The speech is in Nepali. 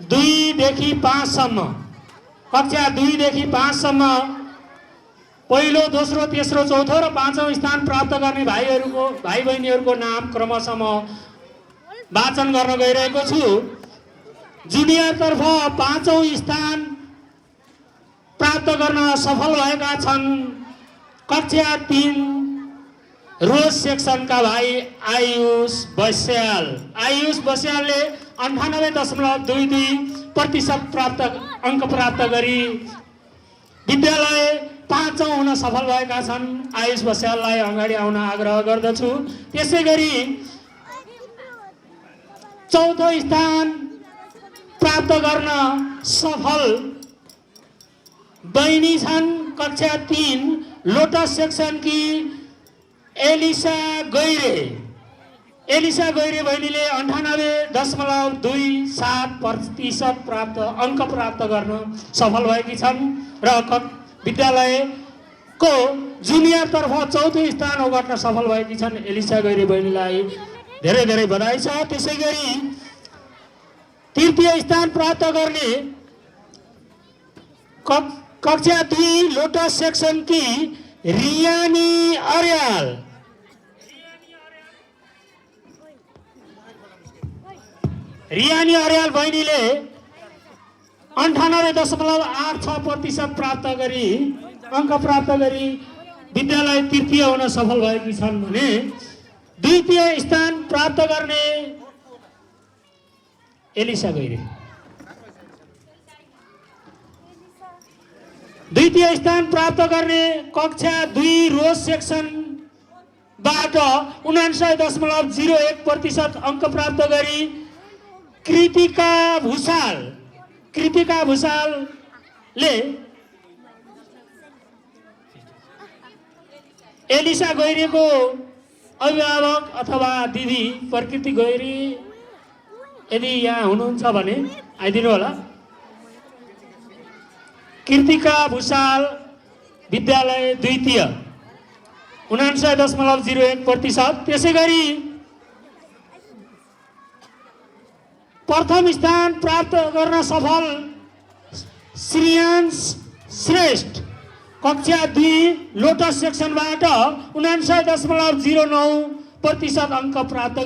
2 देखि 5 सम्म, कक्षा 2 देखि 5 सम्म पहिलो, दोस्रो, तेस्रो, चौथो र पाँचौं स्थान प्राप्त गर्ने भाइ बहिनीहरूको नाम क्रमशः वाचन गर्न गइरहेको छु। जुनियरतर्फ 5औं स्थान प्राप्त गर्न सफल भएका छन् कक्षा 3 रोज सेक्सनका भाइ आयुष बस्याल। आयुष बस्यालले 98.22% अङ्क प्राप्त गरी विद्यालय 5औं हुन सफल भएका छन्। आयुष बस्याललाई अगाडि आउन आग्रह गर्दछु। त्यसैगरी चौथो स्थान प्राप्त गर्न सफल बहिनी छन् कक्षा 3 लोटस सेक्सनकी एलिसा गैरे। एलिसा गैरे बहिनीले 98.27% अङ्क प्राप्त गर्न सफल भएकी छन् र विद्यालयको जुनियरतर्फ चौथो स्थान ओगट्न सफल भएकी छन्। एलिसा गैरे बहिनीलाई धेरै धेरै बधाई छ। त्यसैगरी तृतीय स्थान प्राप्त गर्ने कक्षा 2 लोटस सेक्सनकी रियानी अर्याल। रियानी अर्याल बहिनीले 98.86% प्राप्त गरी अङ्क प्राप्त गरी विद्यालय तृतीय हुन सफल भएकी छन् भने द्वितीय स्थान प्राप्त गर्ने एलिसा गैरे। द्वितीय स्थान प्राप्त गर्ने कक्षा 2 रोज सेक्सनबाट 59.01% अङ्क प्राप्त गरी कृतिका भूषालले एलिसा गैरेको अभिभावक अथवा दिदी प्रकृति गैरे यदि यहाँ हुनुहुन्छ भने आइदिनु होला। कृतिका भूषाल विद्यालय द्वितीय 59.01%। त्यसैगरी प्रथम स्थान प्राप्त गर्न सफल श्रेयांश श्रेष्ठ कक्षा 2 लोटस सेक्सनबाट 59.09% अङ्क प्राप्त